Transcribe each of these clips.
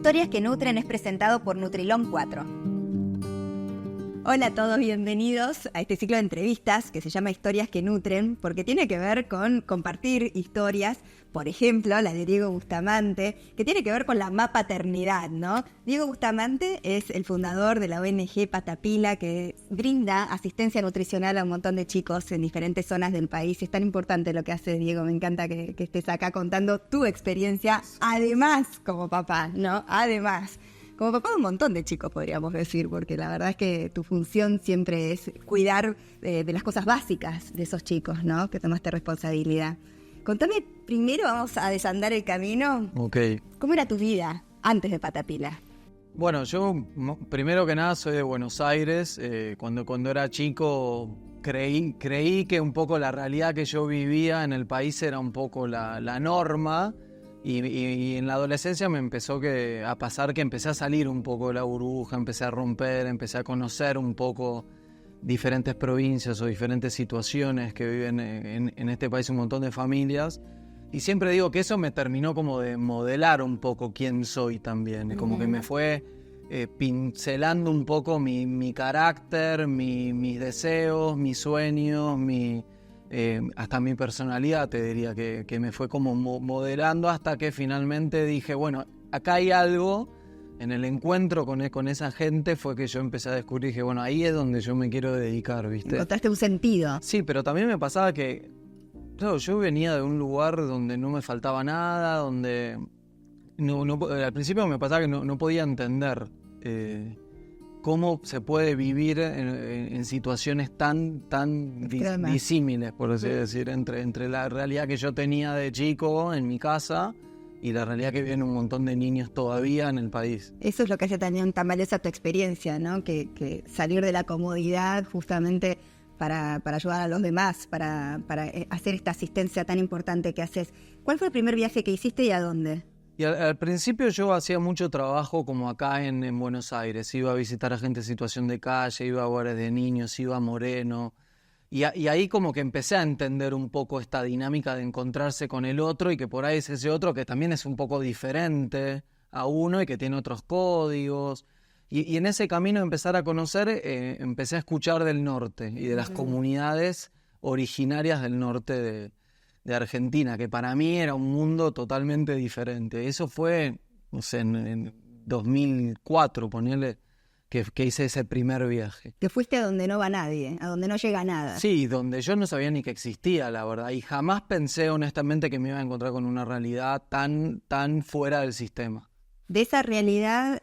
Historias que Nutren es presentado por Nutrilon 4. Hola a todos, bienvenidos a este ciclo de entrevistas que se llama Historias que Nutren, porque tiene que ver con compartir historias, por ejemplo, la de Diego Bustamante, que tiene que ver con la mapaternidad, ¿no? Diego Bustamante es el fundador de la ONG Patapila, que brinda asistencia nutricional a un montón de chicos en diferentes zonas del país. Es tan importante lo que hace Diego, me encanta que estés acá contando tu experiencia, además como papá, ¿no? Además. Como papá de un montón de chicos, podríamos decir, porque la verdad es que tu función siempre es cuidar de las cosas básicas de esos chicos, ¿no? Que tomaste responsabilidad. Contame, primero vamos a desandar el camino. Ok. ¿Cómo era tu vida antes de Patapila? Bueno, yo primero que nada soy de Buenos Aires. Cuando era chico creí que un poco la realidad que yo vivía en el país era un poco la norma. Y en la adolescencia me empezó a pasar que empecé a salir un poco de la burbuja, empecé a romper, empecé a conocer un poco diferentes provincias o diferentes situaciones que viven en este país un montón de familias. Y siempre digo que eso me terminó como de modelar un poco quién soy también. Como que me fue pincelando un poco mi carácter, mis deseos, mis sueños, hasta mi personalidad, te diría, que me fue como modelando hasta que finalmente dije, bueno, acá hay algo. En el encuentro con esa gente fue que yo empecé a descubrir que, bueno, ahí es donde yo me quiero dedicar, ¿viste? Encontraste un sentido. Sí, pero también me pasaba que, claro, yo venía de un lugar donde no me faltaba nada, donde al principio me pasaba que no podía entender cómo se puede vivir en situaciones tan disímiles, por así decir, entre la realidad que yo tenía de chico en mi casa y la realidad que viven un montón de niños todavía en el país. Eso es lo que hace tan valiosa tu experiencia, ¿no? Que salir de la comodidad justamente para ayudar a los demás, para hacer esta asistencia tan importante que haces. ¿Cuál fue el primer viaje que hiciste y a dónde? Y al principio yo hacía mucho trabajo como acá en Buenos Aires. Iba a visitar a gente en situación de calle, iba a hogares de niños, iba a Moreno. Y ahí como que empecé a entender un poco esta dinámica de encontrarse con el otro y que por ahí es ese otro que también es un poco diferente a uno y que tiene otros códigos. Y en ese camino de empezar a conocer, empecé a escuchar del norte y de las comunidades originarias del norte de Argentina, que para mí era un mundo totalmente diferente. Eso fue, no sé, en 2004, ponele, que hice ese primer viaje. Que fuiste a donde no va nadie, a donde no llega nada. Sí, donde yo no sabía ni que existía, la verdad, y jamás pensé honestamente que me iba a encontrar con una realidad tan fuera del sistema. De esa realidad,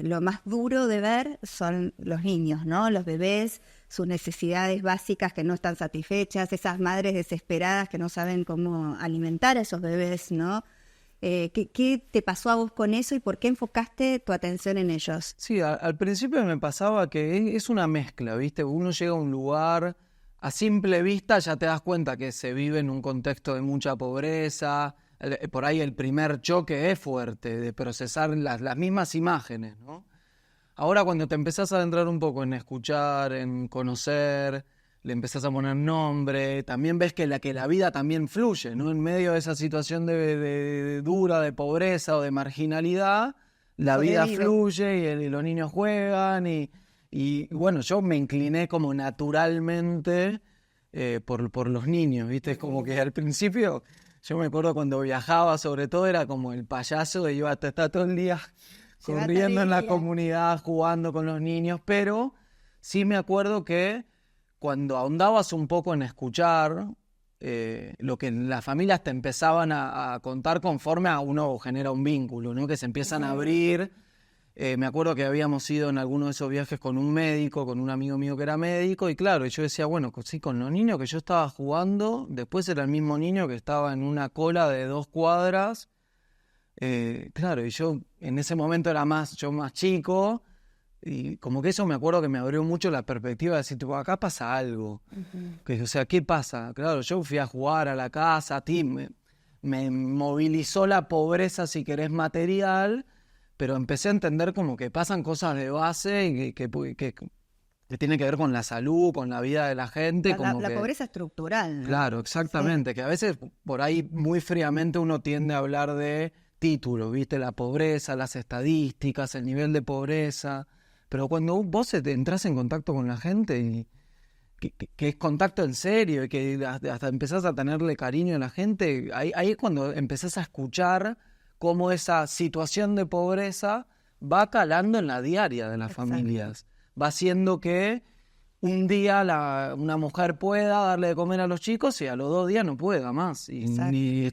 lo más duro de ver son los niños, ¿no? Los bebés, sus necesidades básicas que no están satisfechas, esas madres desesperadas que no saben cómo alimentar a esos bebés, ¿no? ¿Qué te pasó a vos con eso y por qué enfocaste tu atención en ellos? Sí, al principio me pasaba que es una mezcla, ¿viste? Uno llega a un lugar, a simple vista ya te das cuenta que se vive en un contexto de mucha pobreza. Por ahí el primer choque es fuerte, de procesar las mismas imágenes, ¿no? Ahora cuando te empezás a adentrar un poco en escuchar, en conocer, le empezás a poner nombre, también ves que la vida también fluye, ¿no? En medio de esa situación de dura, de pobreza o de marginalidad, la vida fluye y los niños juegan y bueno, yo me incliné como naturalmente por los niños, ¿viste? Es como que al principio, yo me acuerdo cuando viajaba, sobre todo era como el payaso, iba hasta todo el día corriendo en la comunidad, jugando con los niños, pero sí me acuerdo que cuando ahondabas un poco en escuchar lo que las familias te empezaban a contar conforme a uno genera un vínculo, ¿no? Que se empiezan a abrir. Me acuerdo que habíamos ido en alguno de esos viajes con un médico, con un amigo mío que era médico, y claro, yo decía, bueno, sí, con los niños que yo estaba jugando, después era el mismo niño que estaba en una cola de 2 cuadras. Claro, y yo en ese momento era más chico, y como que eso me acuerdo que me abrió mucho la perspectiva de decir, acá pasa algo. O sea, ¿qué pasa? Claro, yo fui a jugar a la casa, a ti me movilizó la pobreza, si querés, material, pero empecé a entender como que pasan cosas de base y que tienen que ver con la salud, con la vida de la gente. La pobreza estructural, ¿no? Claro, exactamente, sí. Que a veces por ahí muy fríamente uno tiende a hablar de títulos, ¿viste? La pobreza, las estadísticas, el nivel de pobreza. Pero cuando vos entras en contacto con la gente y que es contacto en serio y que hasta empezás a tenerle cariño a la gente, ahí es cuando empezás a escuchar cómo esa situación de pobreza va calando en la diaria de las familias. Va haciendo que un día una mujer pueda darle de comer a los chicos y a los 2 días no pueda más. Y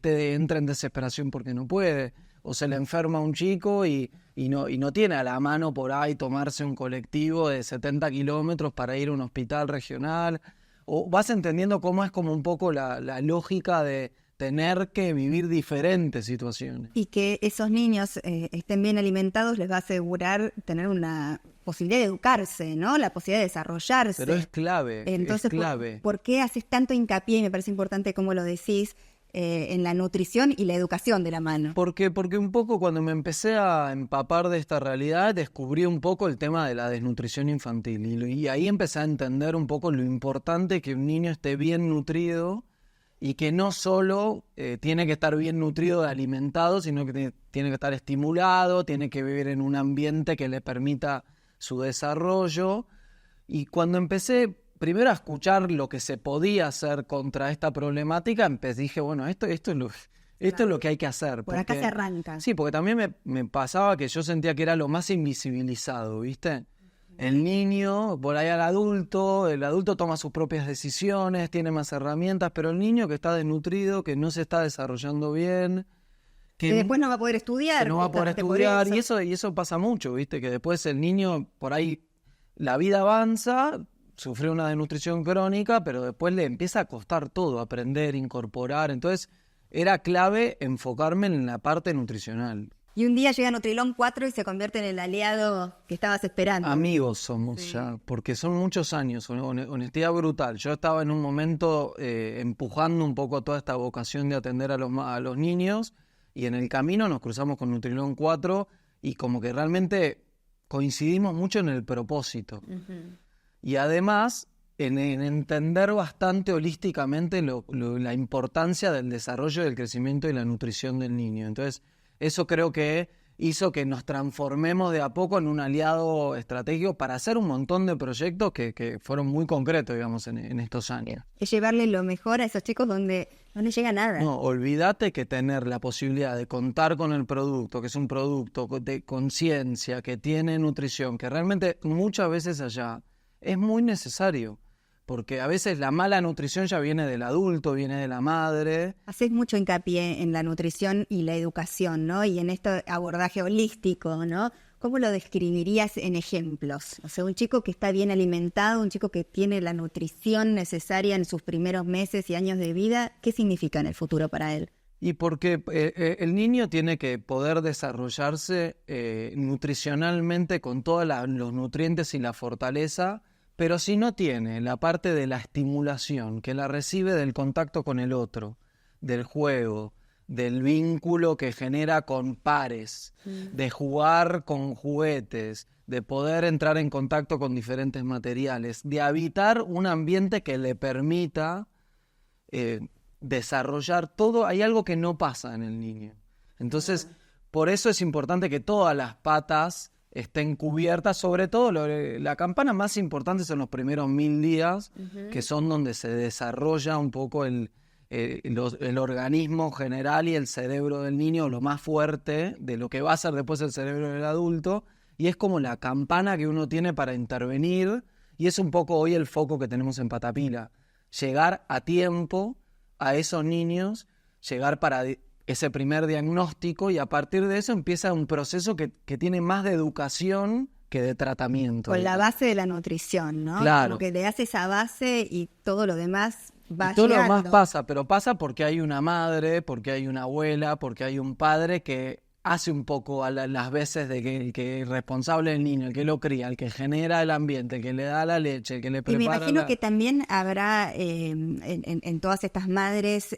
entra en desesperación porque no puede. O se le enferma un chico y no tiene a la mano por ahí tomarse un colectivo de 70 kilómetros para ir a un hospital regional. O vas entendiendo cómo es como un poco la lógica de tener que vivir diferentes situaciones. Y que esos niños estén bien alimentados les va a asegurar tener una posibilidad de educarse, ¿no? La posibilidad de desarrollarse. Pero es clave, Entonces, es clave. ¿por qué haces tanto hincapié, y me parece importante cómo lo decís, en la nutrición y la educación de la mano? Porque un poco cuando me empecé a empapar de esta realidad, descubrí un poco el tema de la desnutrición infantil. Y ahí empecé a entender un poco lo importante que un niño esté bien nutrido y que no solo tiene que estar bien nutrido de alimentado, sino que tiene que estar estimulado, tiene que vivir en un ambiente que le permita su desarrollo. Y cuando empecé primero a escuchar lo que se podía hacer contra esta problemática, dije, bueno, esto es lo que hay que hacer. Por acá se arranca. Sí, porque también me pasaba que yo sentía que era lo más invisibilizado, ¿viste? El niño, por ahí el adulto toma sus propias decisiones, tiene más herramientas, pero el niño que está desnutrido, que no se está desarrollando bien, que después no va a poder estudiar. Que no va a poder estudiar, y eso pasa mucho, ¿viste? Que después el niño, por ahí, la vida avanza, sufre una desnutrición crónica, pero después le empieza a costar todo, aprender, incorporar. Entonces, era clave enfocarme en la parte nutricional. Y un día llega Nutrilon 4 y se convierte en el aliado que estabas esperando. Amigos somos ya, porque son muchos años, honestidad brutal. Yo estaba en un momento empujando un poco toda esta vocación de atender a los niños, y en el camino nos cruzamos con Nutrilon 4 y como que realmente coincidimos mucho en el propósito. Uh-huh. Y además en entender bastante holísticamente la importancia del desarrollo, del crecimiento y la nutrición del niño. Entonces, eso creo que hizo que nos transformemos de a poco en un aliado estratégico para hacer un montón de proyectos que fueron muy concretos, digamos, en estos años. Es llevarle lo mejor a esos chicos donde no les llega nada. No, olvídate que tener la posibilidad de contar con el producto, que es un producto de conciencia, que tiene nutrición, que realmente muchas veces allá es muy necesario. Porque a veces la mala nutrición ya viene del adulto, viene de la madre. Haces mucho hincapié en la nutrición y la educación, ¿no? Y en este abordaje holístico, ¿no? ¿Cómo lo describirías en ejemplos? O sea, un chico que está bien alimentado, un chico que tiene la nutrición necesaria en sus primeros meses y años de vida, ¿qué significa en el futuro para él? Y porque el niño tiene que poder desarrollarse nutricionalmente con todos los nutrientes y la fortaleza. Pero si no tiene la parte de la estimulación, que la recibe del contacto con el otro, del juego, del vínculo que genera con pares, de jugar con juguetes, de poder entrar en contacto con diferentes materiales, de habitar un ambiente que le permita desarrollar todo, hay algo que no pasa en el niño. Entonces, por eso es importante que todas las patas estén cubiertas, sobre todo la campana más importante son los primeros 1000 días, uh-huh, que son donde se desarrolla un poco el organismo general y el cerebro del niño, lo más fuerte de lo que va a ser después el cerebro del adulto, y es como la campana que uno tiene para intervenir, y es un poco hoy el foco que tenemos en Patapila, llegar a tiempo a esos niños, llegar para ese primer diagnóstico, y a partir de eso empieza un proceso que tiene más de educación que de tratamiento. Con la base de la nutrición, ¿no? Claro. Como que le das esa base y todo lo demás va y todo llegando. Lo demás pasa, pero pasa porque hay una madre, porque hay una abuela, porque hay un padre que hace un poco a las veces de que el que es responsable del niño, el que lo cría, el que genera el ambiente, el que le da la leche, el que le prepara. Y me imagino que también habrá en todas estas madres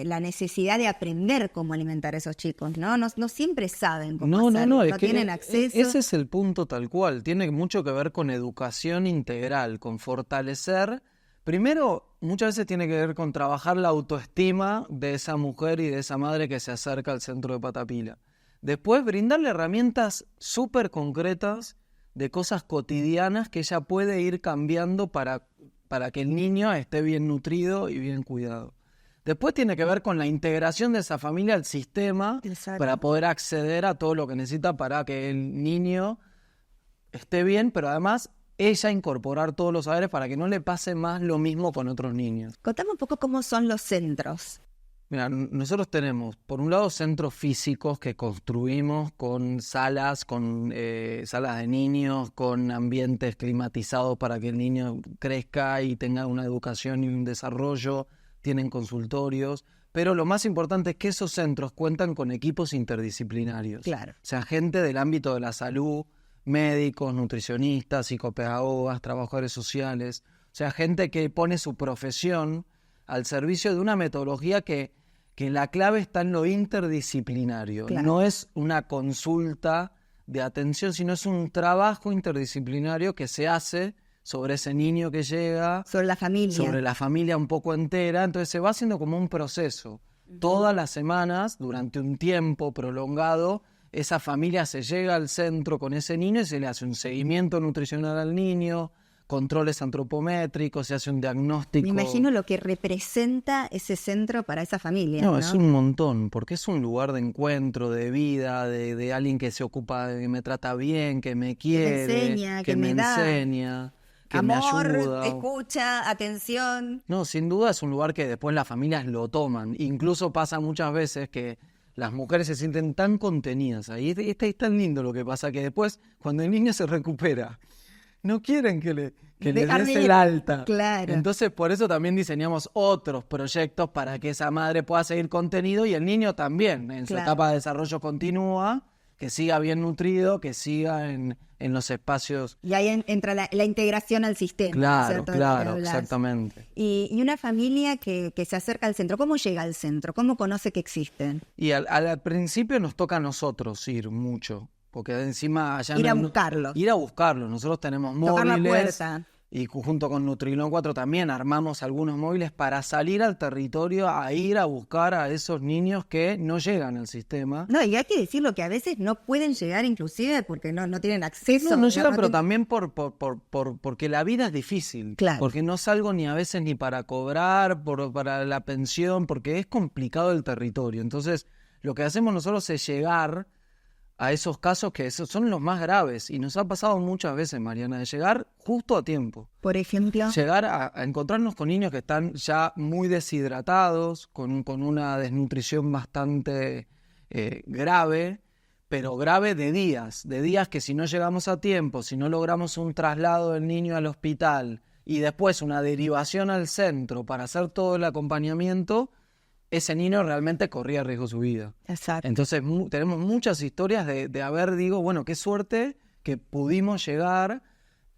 la necesidad de aprender cómo alimentar a esos chicos, ¿no? No siempre saben cómo hacerlo, no tienen acceso. Ese es el punto tal cual. Tiene mucho que ver con educación integral, con fortalecer. Primero, muchas veces tiene que ver con trabajar la autoestima de esa mujer y de esa madre que se acerca al centro de Patapila. Después, brindarle herramientas súper concretas de cosas cotidianas que ella puede ir cambiando para que el niño esté bien nutrido y bien cuidado. Después tiene que ver con la integración de esa familia al sistema. Exacto. Para poder acceder a todo lo que necesita para que el niño esté bien, pero además ella incorporar todos los saberes para que no le pase más lo mismo con otros niños. Contame un poco cómo son los centros. Mira, nosotros tenemos, por un lado, centros físicos que construimos con salas de niños, con ambientes climatizados para que el niño crezca y tenga una educación y un desarrollo. Tienen consultorios, pero lo más importante es que esos centros cuentan con equipos interdisciplinarios. Claro. O sea, gente del ámbito de la salud, médicos, nutricionistas, psicopedagogas, trabajadores sociales. O sea, gente que pone su profesión al servicio de una metodología que la clave está en lo interdisciplinario. Claro. No es una consulta de atención, sino es un trabajo interdisciplinario que se hace sobre ese niño que llega. Sobre la familia. Sobre la familia un poco entera. Entonces se va haciendo como un proceso. Todas las semanas, durante un tiempo prolongado, esa familia se llega al centro con ese niño y se le hace un seguimiento nutricional al niño, controles antropométricos, se hace un diagnóstico. Me imagino lo que representa ese centro para esa familia. No, es un montón, porque es un lugar de encuentro, de vida, de alguien que se ocupa, que me trata bien, que me quiere, que me enseña, que me enseña, que amor, me ayuda. Escucha, atención. No, sin duda es un lugar que después las familias lo toman. Incluso pasa muchas veces que las mujeres se sienten tan contenidas ahí. Es tan lindo lo que pasa que después, cuando el niño se recupera, no quieren que le des el alta. Claro. Entonces, por eso también diseñamos otros proyectos para que esa madre pueda seguir contenido y el niño también, en su etapa de desarrollo continúa, que siga bien nutrido, que siga en los espacios. Y ahí entra la integración al sistema. Claro, ¿cierto? claro, exactamente. Y una familia que se acerca al centro, ¿cómo llega al centro? ¿Cómo conoce que existen? Y al principio nos toca a nosotros ir mucho. Porque encima allá ir a buscarlos. Ir a buscarlos. Nosotros tenemos móviles. Tocar la puerta. Y junto con Nutrilon 4 también armamos algunos móviles para salir al territorio a ir a buscar a esos niños que no llegan al sistema. No, y hay que decirlo que a veces no pueden llegar inclusive porque no tienen acceso. No llegan, pero también porque la vida es difícil. Claro. Porque no salgo ni a veces ni para cobrar, para la pensión, porque es complicado el territorio. Entonces, lo que hacemos nosotros es llegar a esos casos que son los más graves. Y nos ha pasado muchas veces, Mariana, de llegar justo a tiempo. Por ejemplo. Llegar a encontrarnos con niños que están ya muy deshidratados, con una desnutrición bastante grave, pero grave de días que si no llegamos a tiempo, si no logramos un traslado del niño al hospital y después una derivación al centro para hacer todo el acompañamiento, ese niño realmente corría riesgo su vida. Exacto. Entonces tenemos muchas historias de haber, bueno, qué suerte que pudimos llegar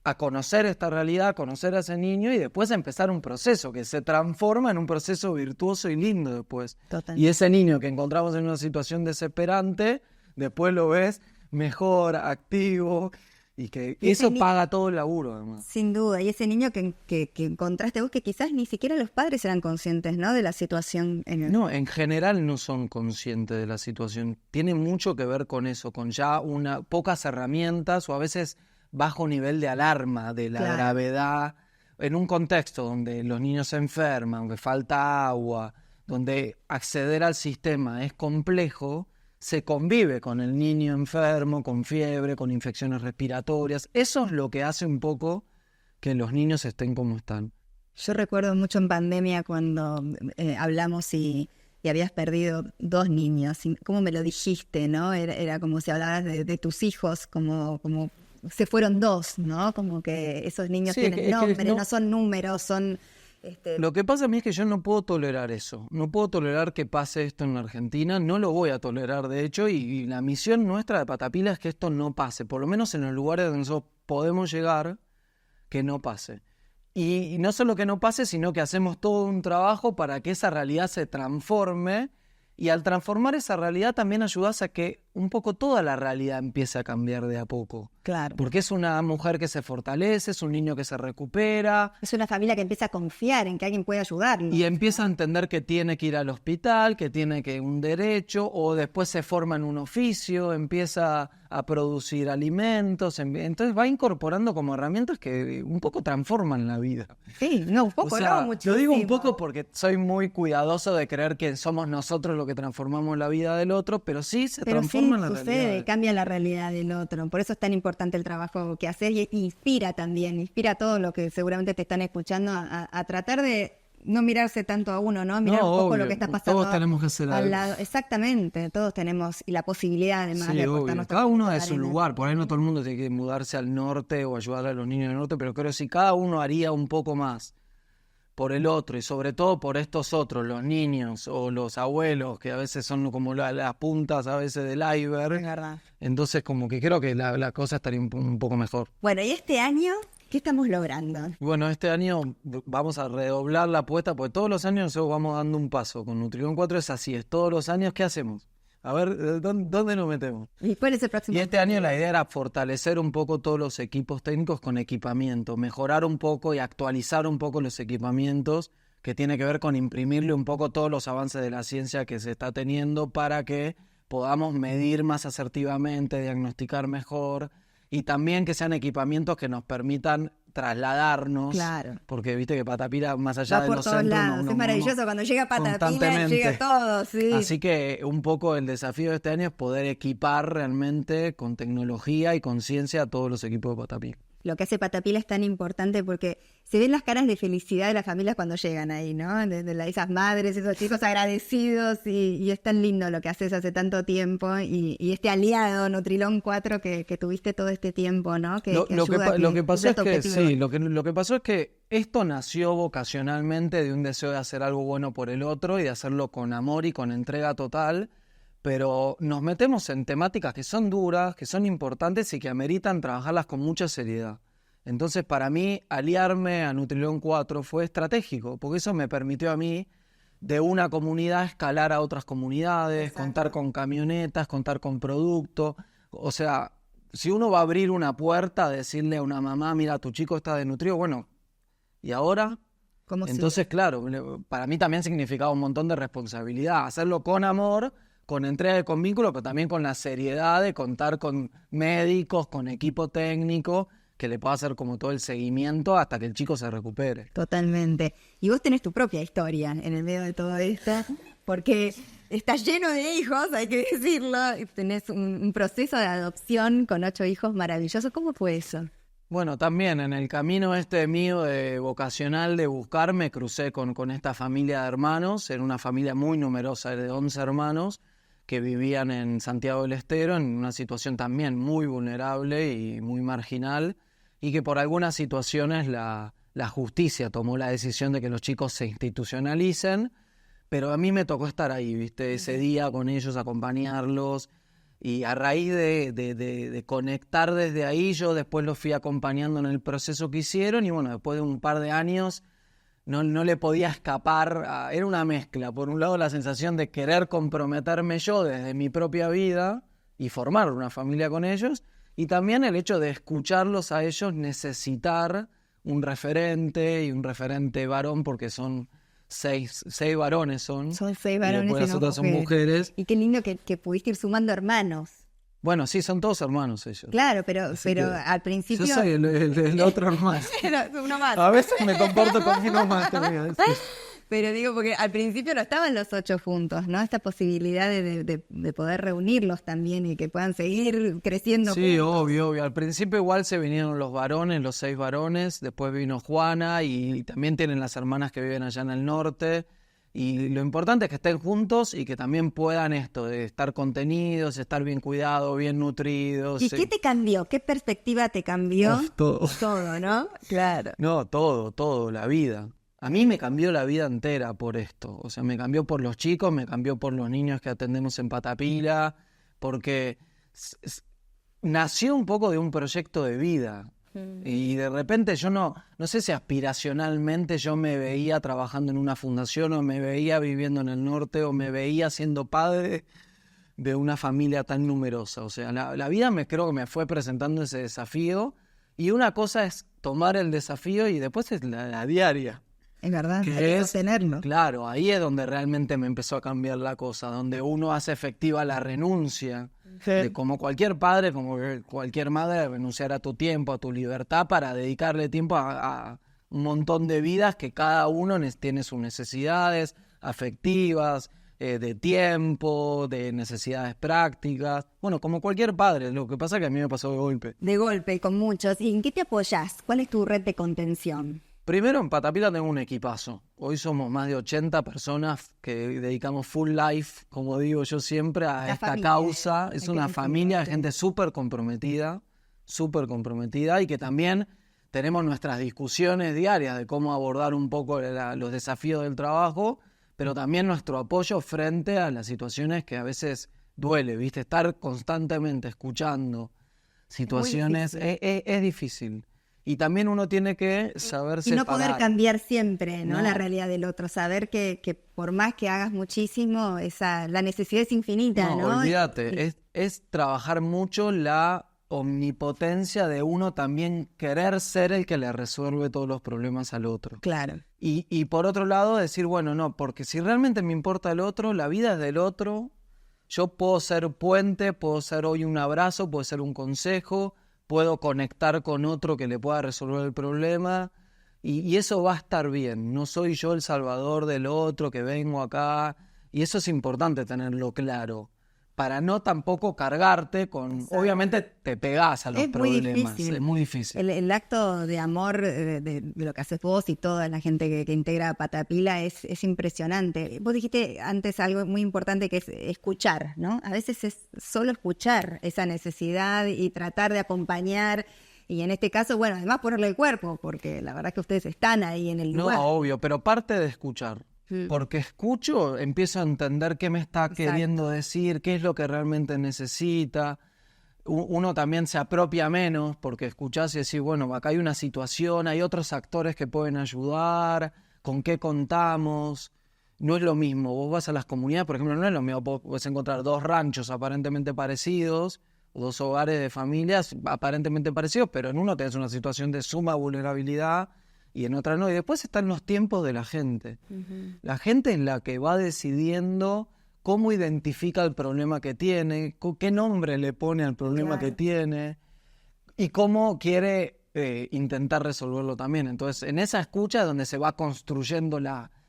a conocer esta realidad, a conocer a ese niño y después empezar un proceso que se transforma en un proceso virtuoso y lindo después. Total. Y ese niño que encontramos en una situación desesperante, después lo ves mejor, activo. Y que eso paga todo el laburo, además. Sin duda. Y ese niño que encontraste vos, que quizás ni siquiera los padres eran conscientes, ¿no?, de la situación. No, en general no son conscientes de la situación. Tiene mucho que ver con eso, con ya pocas herramientas o a veces bajo nivel de alarma de la gravedad. En un contexto donde los niños se enferman, donde falta agua, donde acceder al sistema es complejo, se convive con el niño enfermo, con fiebre, con infecciones respiratorias. Eso es lo que hace un poco que los niños estén como están. Yo recuerdo mucho en pandemia cuando hablamos y habías perdido 2 niños. ¿Cómo me lo dijiste, no? Era como si hablabas de tus hijos, como se fueron 2, ¿no? Como que esos niños tienen nombre, no son números, son... Lo que pasa a mí es que yo no puedo tolerar eso. No puedo tolerar que pase esto en la Argentina. No lo voy a tolerar, de hecho. Y la misión nuestra de Patapila es que esto no pase. Por lo menos en los lugares donde nosotros podemos llegar, que no pase. Y no solo que no pase, sino que hacemos todo un trabajo para que esa realidad se transforme. Y al transformar esa realidad también ayudas a que un poco toda la realidad empieza a cambiar de a poco. Claro. Porque es una mujer que se fortalece, es un niño que se recupera. Es una familia que empieza a confiar en que alguien puede ayudarlo. Y empieza a entender que tiene que ir al hospital, que tiene que un derecho, o después se forma en un oficio, empieza a producir alimentos. Entonces va incorporando como herramientas que un poco transforman la vida. Sí, no, un poco, O sea, no, muchísimo. lo digo un poco porque soy muy cuidadoso de creer que somos nosotros los que transformamos la vida del otro, pero sí se transforma la sucede, realidad. cambia la realidad del otro. Por eso es tan importante el trabajo que haces y inspira también, inspira a todos los que seguramente te están escuchando a tratar de no mirarse tanto a uno, ¿no? Mirar un poco obvio, lo que está pasando todos tenemos que hacer al algo. lado. Exactamente, todos tenemos y la posibilidad además Sí, de aportar obvio. nuestro Cada uno de granito su arena. lugar. Por ahí no todo el mundo tiene que mudarse al norte o ayudar a los niños del norte, pero creo que si cada uno haría un poco más por el otro y sobre todo por estos otros, los niños o los abuelos, que a veces son como las puntas a veces del Es iceberg, verdad. entonces como que creo que la cosa estaría un poco mejor. Bueno, y este año, ¿qué estamos logrando? Bueno, este año vamos a redoblar la apuesta, porque todos los años nosotros vamos dando un paso. Con Nutrición 4 es así, es todos los años, ¿qué hacemos? A ver, ¿dónde nos metemos? ¿Y cuál es el próximo? Y este año la idea era fortalecer un poco todos los equipos técnicos con equipamiento, mejorar un poco y actualizar un poco los equipamientos, que tiene que ver con imprimirle un poco todos los avances de la ciencia que se está teniendo para que podamos medir más asertivamente, diagnosticar mejor y también que sean equipamientos que nos permitan trasladarnos. Claro. Porque viste que Patapila, más allá Va de por los todos centros, lados, es maravilloso. Cuando llega Patapila, constantemente. llega todo, sí. Así que un poco el desafío de este año es poder equipar realmente con tecnología y con ciencia a todos los equipos de Patapila. Lo que hace Patapila es tan importante porque se ven las caras de felicidad de las familias cuando llegan ahí, ¿no? De esas madres, esos chicos agradecidos y es tan lindo lo que haces hace tanto tiempo y este aliado Nutrilon 4 que tuviste todo este tiempo, ¿no? Lo que pasó es que sí, lo que pasó es que esto nació vocacionalmente de un deseo de hacer algo bueno por el otro y de hacerlo con amor y con entrega total. Pero nos metemos en temáticas que son duras, que son importantes y que ameritan trabajarlas con mucha seriedad. Entonces, para mí, aliarme a Nutrilon 4 fue estratégico, porque eso me permitió a mí, de una comunidad, escalar a otras comunidades, Exacto. contar con camionetas, contar con productos. O sea, si uno va a abrir una puerta, decirle a una mamá, mira, tu chico está desnutrido, bueno, ¿y ahora? ¿Cómo Entonces, claro, para mí también significaba un montón de responsabilidad, hacerlo con amor, con entrega y con vínculo, pero también con la seriedad de contar con médicos, con equipo técnico, que le pueda hacer como todo el seguimiento hasta que el chico se recupere. Totalmente. Y vos tenés tu propia historia en el medio de todo esto, porque estás lleno de hijos, hay que decirlo, y tenés un proceso de adopción con 8 hijos maravillosos. ¿Cómo fue eso? Bueno, también en el camino este mío de vocacional de buscar, me crucé con esta familia de hermanos, era una familia muy numerosa, de 11 hermanos, que vivían en Santiago del Estero en una situación también muy vulnerable y muy marginal, y que por algunas situaciones la justicia tomó la decisión de que los chicos se institucionalicen, pero a mí me tocó estar ahí, ¿viste? Ese día con ellos, acompañarlos, y a raíz de conectar desde ahí, yo después los fui acompañando en el proceso que hicieron, y bueno, después de un par de años no le podía escapar, era una mezcla. Por un lado la sensación de querer comprometerme yo desde mi propia vida y formar una familia con ellos, y también el hecho de escucharlos a ellos necesitar un referente y un referente varón, porque son seis varones Son 6 y varones después y las no otras son mujeres. Y qué lindo que pudiste ir sumando hermanos. Bueno, sí, son todos hermanos ellos. Claro, pero Así que al principio... yo soy el otro hermano. Era uno más. A veces me comporto como uno más, te voy a decir. Pero digo, porque al principio no estaban los 8 juntos, ¿no? Esta posibilidad de poder reunirlos también y que puedan seguir creciendo Sí, juntos. obvio. Al principio igual se vinieron los varones, los 6 varones, después vino Juana y también tienen las hermanas que viven allá en el norte. Y lo importante es que estén juntos y que también puedan esto, de estar contenidos, estar bien cuidados, bien nutridos. ¿Y qué te cambió? ¿Qué perspectiva te cambió? Todo. Todo, ¿no? Claro. No, todo, la vida. A mí me cambió la vida entera por esto. O sea, me cambió por los chicos, me cambió por los niños que atendemos en Patapila, porque nació un poco de un proyecto de vida. Y de repente yo no sé si aspiracionalmente yo me veía trabajando en una fundación o me veía viviendo en el norte o me veía siendo padre de una familia tan numerosa. O sea, la vida creo que me fue presentando ese desafío, y una cosa es tomar el desafío y después es la diaria. Es verdad, hay Que que es, sostenerlo. claro, ahí es donde realmente me empezó a cambiar la cosa, donde uno hace efectiva la renuncia, de como cualquier padre, como cualquier madre, renunciar a tu tiempo, a tu libertad para dedicarle tiempo a un montón de vidas que cada uno tiene sus necesidades afectivas, de tiempo, de necesidades prácticas. Bueno, como cualquier padre, lo que pasa es que a mí me pasó de golpe. De golpe, con muchos. ¿Y en qué te apoyás? ¿Cuál es tu red de contención? Primero, en Patapila tengo un equipazo. Hoy somos más de 80 personas que dedicamos full life, como digo yo siempre, a La esta familia, causa. Es hay que una familia de mencionarte. gente súper comprometida, y que también tenemos nuestras discusiones diarias de cómo abordar un poco los desafíos del trabajo, pero también nuestro apoyo frente a las situaciones que a veces duele, ¿viste? Estar constantemente escuchando situaciones difícil. es difícil. Y también uno tiene que saber Y no separar. poder cambiar siempre, ¿no? No. La realidad del otro. Saber que por más que hagas muchísimo, la necesidad es infinita, ¿no? Olvídate, es trabajar mucho la omnipotencia de uno también querer ser el que le resuelve todos los problemas al otro. Claro. Y por otro lado decir, bueno, no, porque si realmente me importa el otro, la vida es del otro, yo puedo ser puente, puedo ser hoy un abrazo, puedo ser un consejo, puedo conectar con otro que le pueda resolver el problema, y eso va a estar bien. No soy yo el salvador del otro que vengo acá, y eso es importante tenerlo claro, para no tampoco cargarte con... Exacto. Obviamente te pegás a los Es muy problemas, difícil. es muy difícil. El acto de amor de lo que haces vos y toda la gente que integra Patapila es impresionante. Vos dijiste antes algo muy importante, que es escuchar, ¿no? A veces es solo escuchar esa necesidad y tratar de acompañar. Y en este caso, bueno, además ponerle el cuerpo, porque la verdad es que ustedes están ahí en el No, lugar. obvio, pero parte de escuchar. Porque escucho, empiezo a entender qué me está queriendo decir, qué es lo que realmente necesita. Uno también se apropia menos porque escuchás y decís, bueno, acá hay una situación, hay otros actores que pueden ayudar, con qué contamos. No es lo mismo, vos vas a las comunidades, por ejemplo, no es lo mismo, puedes encontrar dos ranchos aparentemente parecidos, o dos hogares de familias aparentemente parecidos, pero en uno tenés una situación de suma vulnerabilidad y en otra no. Y después están los tiempos de la gente. La gente es la que va decidiendo cómo identifica el problema que tiene, qué nombre le pone al problema que tiene y cómo quiere intentar resolverlo también. Entonces, en esa escucha es donde se va construyendo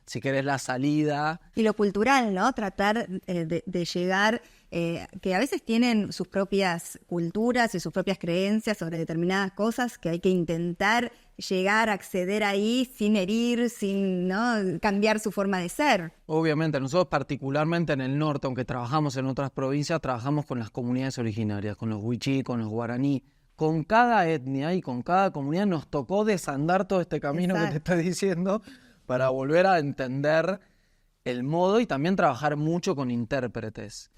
si querés, la salida. Y lo cultural, ¿no? Tratar de llegar, que a veces tienen sus propias culturas y sus propias creencias sobre determinadas cosas, que hay que intentar llegar a acceder ahí sin herir, sin, ¿no?, cambiar su forma de ser. Obviamente, nosotros particularmente en el norte, aunque trabajamos en otras provincias, trabajamos con las comunidades originarias, con los wichí, con los guaraní. Con cada etnia y con cada comunidad nos tocó desandar todo este camino que te estoy diciendo para volver a entender el modo, y también trabajar mucho con intérpretes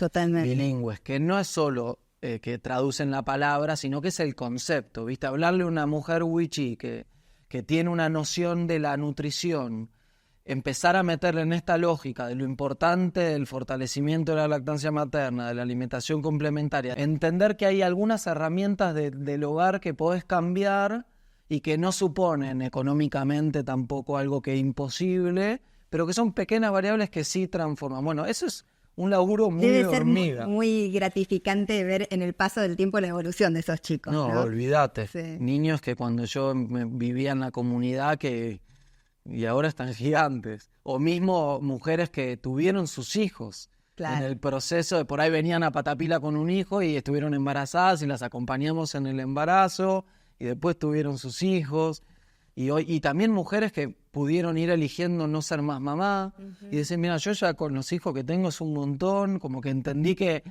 bilingües, que no es solo que traducen la palabra, sino que es el concepto, ¿viste? Hablarle a una mujer wichí que tiene una noción de la nutrición, empezar a meterle en esta lógica de lo importante del fortalecimiento de la lactancia materna, de la alimentación complementaria, entender que hay algunas herramientas del hogar que podés cambiar y que no suponen económicamente tampoco algo que es imposible, pero que son pequeñas variables que sí transforman. Bueno, eso es un laburo muy de hormiga. Debe ser muy gratificante ver en el paso del tiempo la evolución de esos chicos, ¿no? Olvídate. Sí. Niños que cuando yo vivía en la comunidad y ahora están gigantes. O mismo mujeres que tuvieron sus hijos. Claro. En el proceso de por ahí venían a Patapila con un hijo y estuvieron embarazadas y las acompañamos en el embarazo y después tuvieron sus hijos. Y también mujeres que pudieron ir eligiendo no ser más mamá y decir, mira, yo ya con los hijos que tengo es un montón, como que entendí que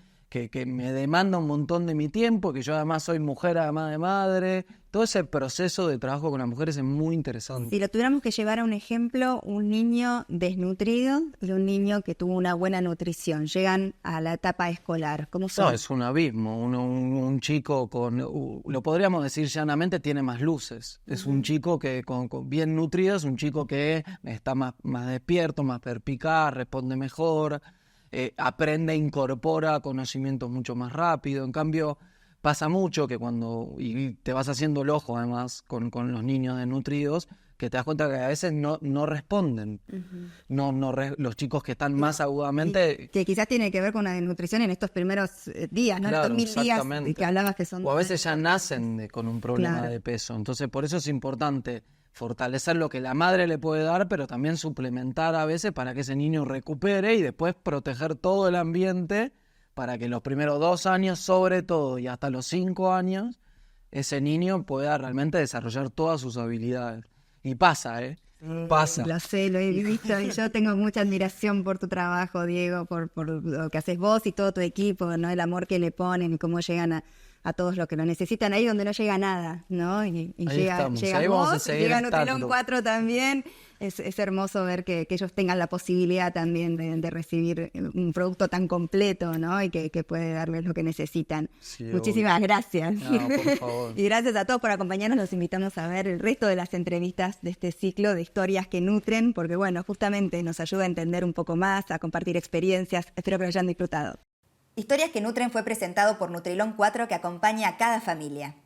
me demanda un montón de mi tiempo, que yo además soy mujer además de madre. Todo ese proceso de trabajo con las mujeres es muy interesante. Si lo tuviéramos que llevar a un ejemplo, un niño desnutrido y un niño que tuvo una buena nutrición, llegan a la etapa escolar, ¿cómo son? No, es un abismo. Un chico lo podríamos decir llanamente, tiene más luces. Es un chico que con bien nutrido, es un chico que está más despierto, más perspicaz, responde mejor. aprende, incorpora conocimientos mucho más rápido. En cambio, pasa mucho que y te vas haciendo el ojo además con los niños desnutridos, que te das cuenta que a veces no responden. Los chicos que están más agudamente... Que quizás tiene que ver con la desnutrición en estos primeros días, ¿no? Claro, estos 1000 días que hablabas que son... O a veces ya nacen con un problema Claro. de peso. Entonces, por eso es importante fortalecer lo que la madre le puede dar, pero también suplementar a veces para que ese niño recupere y después proteger todo el ambiente para que los primeros 2 años, sobre todo, y hasta los 5 años, ese niño pueda realmente desarrollar todas sus habilidades. Y pasa, pasa. Lo sé, lo he visto y yo tengo mucha admiración por tu trabajo, Diego, por lo que haces vos y todo tu equipo, ¿no? El amor que le ponen y cómo llegan a todos los que lo necesitan, ahí donde no llega nada, ¿no? Y llega ahí vamos a vos, seguir llega estando. Nutrilon 4 también. Es hermoso ver que ellos tengan la posibilidad también de recibir un producto tan completo, ¿no? Y que puede darles lo que necesitan. Sí, Muchísimas gracias. No, por favor. Y gracias a todos por acompañarnos. Los invitamos a ver el resto de las entrevistas de este ciclo de historias que nutren, porque bueno, justamente nos ayuda a entender un poco más, a compartir experiencias. Espero que lo hayan disfrutado. Historias que Nutren fue presentado por Nutrilon 4, que acompaña a cada familia.